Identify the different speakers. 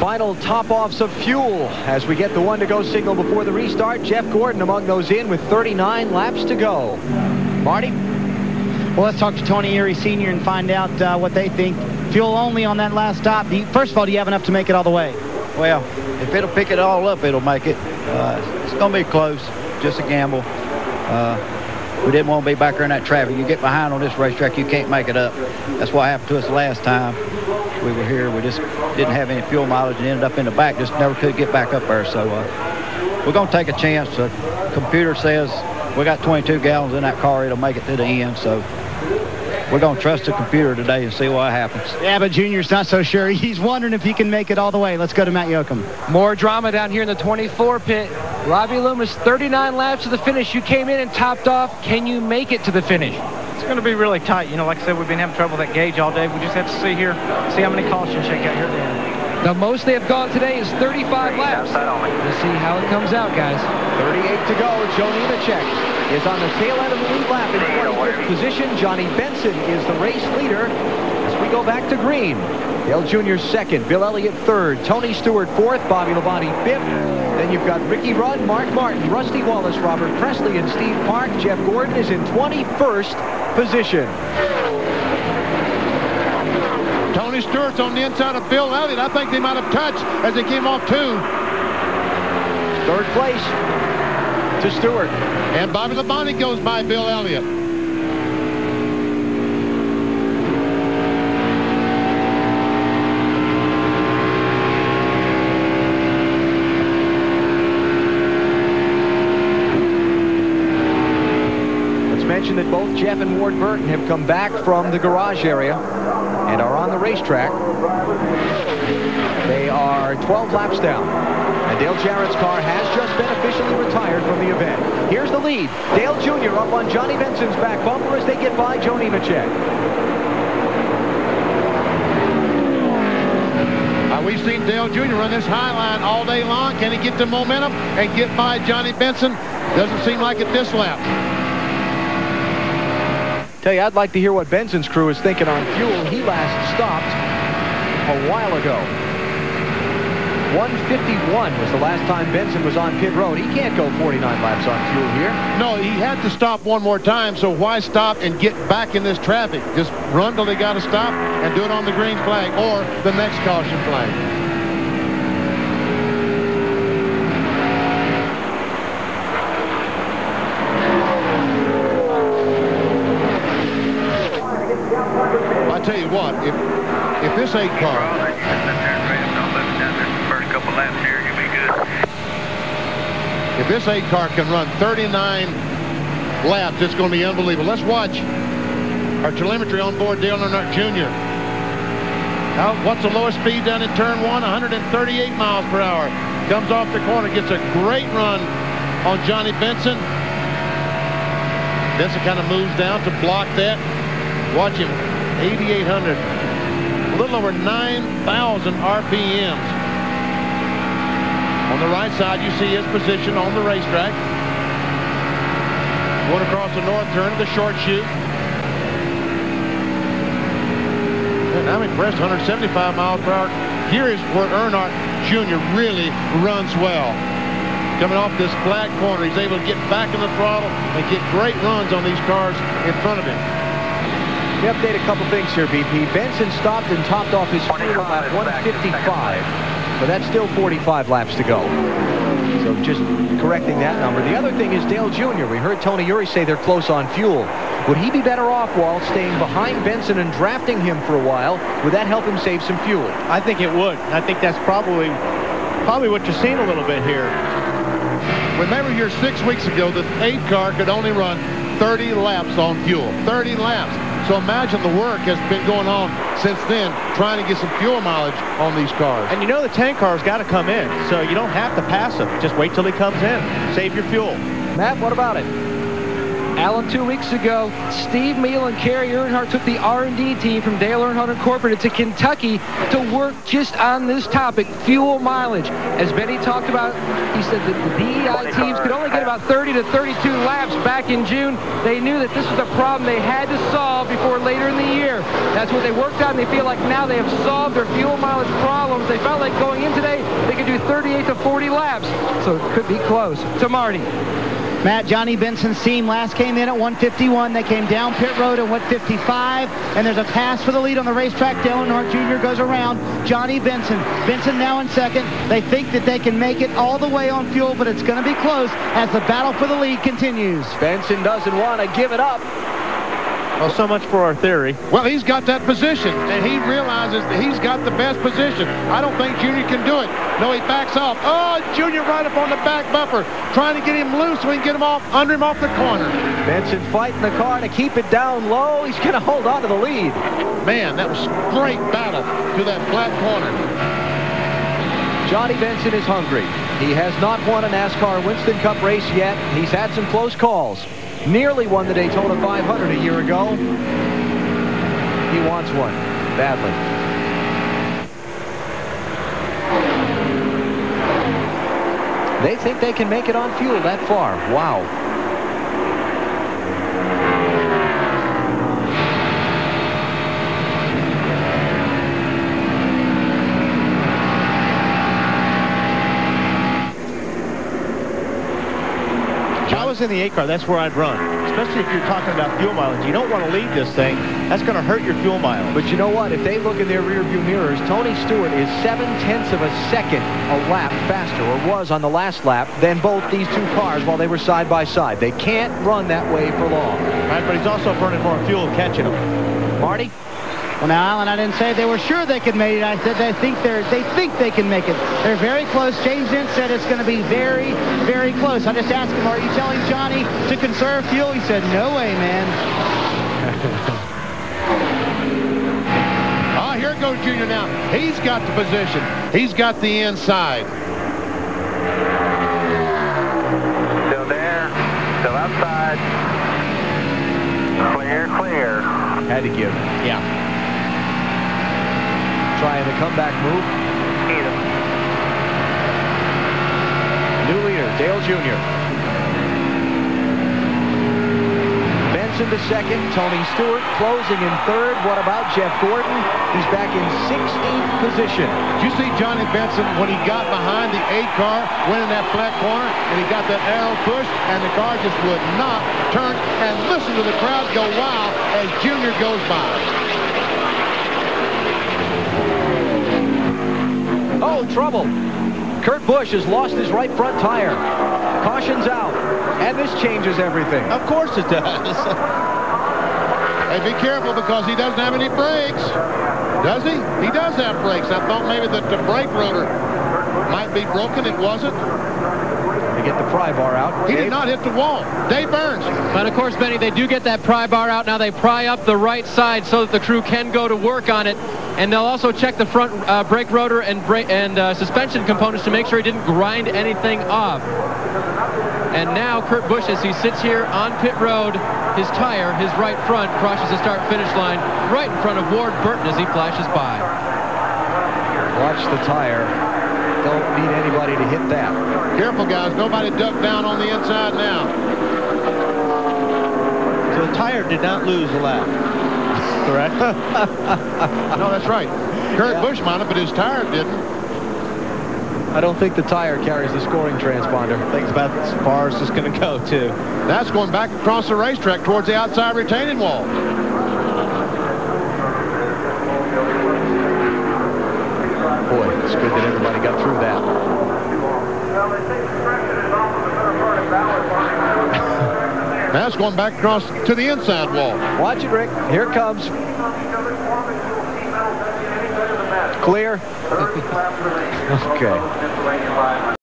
Speaker 1: Final top-offs of fuel as we get the one-to-go signal before the restart. Jeff Gordon among those in with 39 laps to go. Marty?
Speaker 2: Well, let's talk to Tony Erie Sr. and find out what they think. Fuel only on that last stop. First of all, do you have enough to make it all the way?
Speaker 3: Well, if it'll pick it all up, it'll make it. It's going to be close, just a gamble. We didn't want to be back there in that traffic. You get behind on this racetrack, you can't make it up. That's what happened to us last time we were here. We just didn't have any fuel mileage and ended up in the back. Just never could get back up there. So we're going to take a chance. The computer says we got 22 gallons in that car. It'll make it to the end. So we're going to trust the computer today and see what happens.
Speaker 2: Yeah, but Junior's not so sure. He's wondering if he can make it all the way. Let's go to Matt Yoakum.
Speaker 4: More drama down here in the 24 pit. Robbie Loomis, 39 laps to the finish. You came in and topped off. Can you make it to the finish?
Speaker 5: It's going to be really tight. You know, like I said, we've been having trouble with that gauge all day. We just have to see here, see how many cautions shake out here at the end.
Speaker 4: The most they have gone today is 35 laps. We'll see how it comes out, guys.
Speaker 1: 38 to go. Joe Nemechek is on the tail end of the lead lap in 25th position. Johnny Benson is the race leader as we go back to green. Dale Jr. second, Bill Elliott third, Tony Stewart fourth, Bobby Labonte fifth. Then you've got Ricky Rudd, Mark Martin, Rusty Wallace, Robert Presley, and Steve Park. Jeff Gordon is in 21st position.
Speaker 6: Tony Stewart's on the inside of Bill Elliott. I think they might have touched as they came off two.
Speaker 1: Third place to Stewart.
Speaker 6: And Bobby Labonte goes by Bill Elliott.
Speaker 1: Let's mention that both Jeff and Ward Burton have come back from the garage area and are on the racetrack. They are 12 laps down. And Dale Jarrett's car has just been officially retired from the event. Here's the lead. Dale Jr. up on Johnny Benson's back bumper as they get by Joe Nemechek.
Speaker 6: We've seen Dale Jr. run this high line all day long. Can he get the momentum and get by Johnny Benson? Doesn't seem like it this lap.
Speaker 1: Tell you, I'd like to hear what Benson's crew is thinking on fuel. He last stopped a while ago. 151 was the last time Benson was on pit road. He can't go 49 laps on fuel here.
Speaker 6: No, he had to stop one more time, so why stop and get back in this traffic? Just run till they got to stop and do it on the green flag or the next caution flag. I tell you what, if this 8 car if this 8 car can run 39 laps, it's going to be unbelievable. Let's watch our telemetry on board Dale Earnhardt Jr. Now, what's the lowest speed down in turn 1? 138 miles per hour. Comes off the corner, gets a great run on Johnny Benson. Benson kind of moves down to block that. Watch him, 8,800. A little over 9,000 RPMs. On the right side, you see his position on the racetrack. Going across the north turn of the short chute. And I'm impressed, 175 miles per hour. Here is where Earnhardt Jr. really runs well. Coming off this flat corner, he's able to get back in the throttle and get great runs on these cars in front of him.
Speaker 1: We update a couple things here, BP. Benson stopped and topped off his fuel at 155. But that's still 45 laps to go. So just correcting that number. The other thing is Dale Jr. We heard Tony Erie say they're close on fuel. Would he be better off, Walt, staying behind Benson and drafting him for a while? Would that help him save some fuel?
Speaker 7: I think it would. I think that's probably what you're seeing a little bit here.
Speaker 6: Remember here 6 weeks ago, the 8 car could only run 30 laps on fuel. 30 laps. So imagine the work has been going on since then, trying to get some fuel mileage on these cars.
Speaker 7: And you know the 10 car's got to come in, so you don't have to pass him. Just wait till he comes in. Save your fuel.
Speaker 1: Matt, what about it?
Speaker 4: Alan, 2 weeks ago, Steve Meal and Kerry Earnhardt took the R&D team from Dale Earnhardt Incorporated to Kentucky to work just on this topic, fuel mileage. As Benny talked about, he said that the DEI teams could only get about 30 to 32 laps back in June. They knew that this was a problem they had to solve before later in the year. That's what they worked on. They feel like now they have solved their fuel mileage problems. They felt like going in today, they could do 38 to 40 laps. So it could be close. To Marty.
Speaker 2: Matt, Johnny Benson's team last came in at 151. They came down pit road at 155, and there's a pass for the lead on the racetrack. Dale Earnhardt Jr. goes around Johnny Benson. Benson now in second. They think that they can make it all the way on fuel, but it's going to be close as the battle for the lead continues.
Speaker 1: Benson doesn't want to give it up.
Speaker 7: Well, so much for our theory.
Speaker 6: Well, he's got that position, and he realizes that he's got the best position. I don't think Junior can do it. No, he backs off. Oh, Junior right up on the back bumper, trying to get him loose so he can get him off, under him off the corner.
Speaker 1: Benson fighting the car to keep it down low. He's going to hold on to the lead.
Speaker 6: Man, that was great battle to that flat corner.
Speaker 1: Johnny Benson is hungry. He has not won a NASCAR Winston Cup race yet. He's had some close calls. Nearly won the Daytona 500 a year ago. He wants one badly. They think they can make it on fuel that far. Wow.
Speaker 7: In the 8 car, that's where I'd run, especially if you're talking about fuel mileage. You don't want to lead this thing. That's going to hurt your fuel mileage.
Speaker 1: But you know what? If they look in their rearview mirrors, Tony Stewart is 0.7 of a second a lap faster, or was on the last lap, than both these two cars while they were side by side. They can't run that way for long.
Speaker 7: Right, but he's also burning more fuel catching them.
Speaker 1: Marty?
Speaker 2: Well, now, Alan, I didn't say they were sure they could make it. I said they think they can make it. They're very close. James Ince said it's going to be very, very close. I just asked him, are you telling Johnny to conserve fuel? He said, no way, man.
Speaker 6: Oh, here goes Junior now. He's got the position. He's got the inside.
Speaker 8: Still there. Still outside. Clear, clear.
Speaker 1: Had to give.
Speaker 7: Yeah.
Speaker 1: Trying the comeback move. New leader, Dale Jr. Benson to second. Tony Stewart closing in third. What about Jeff Gordon? He's back in 16th position.
Speaker 6: Did you see Johnny Benson when he got behind the 8 car, went in that flat corner, and he got that arrow push, and the car just would not turn? And listen to the crowd go wild as Junior goes by.
Speaker 1: Oh, trouble. Kurt Busch has lost his right front tire. Caution's out. And this changes everything.
Speaker 6: Of course it does. Hey, be careful because he doesn't have any brakes. Does he? He does have brakes. I thought maybe that the brake rotor might be broken. It wasn't.
Speaker 1: They get the pry bar out.
Speaker 6: He did not hit the wall. Dave Burns.
Speaker 4: But of course, Benny, they do get that pry bar out. Now they pry up the right side so that the crew can go to work on it. And they'll also check the front brake rotor and suspension components to make sure he didn't grind anything off. And now Kurt Busch, as he sits here on pit road, his tire, his right front, crosses the start-finish line right in front of Ward Burton as he flashes by.
Speaker 1: Watch the tire. Don't need anybody to hit that.
Speaker 6: Careful, guys. Nobody duck down on the inside now.
Speaker 7: So the tire did not lose a lap. Correct?
Speaker 6: No, that's right. Kurt Busch might have, but his tire didn't.
Speaker 1: I don't think the tire carries the scoring transponder.
Speaker 7: I think it's about as far as it's going to go, too.
Speaker 6: That's going back across the racetrack towards the outside retaining wall.
Speaker 1: Boy, it's good that everybody got through that.
Speaker 6: That's going back across to the inside wall.
Speaker 1: Watch it, Rick. Here it comes. Clear. Okay.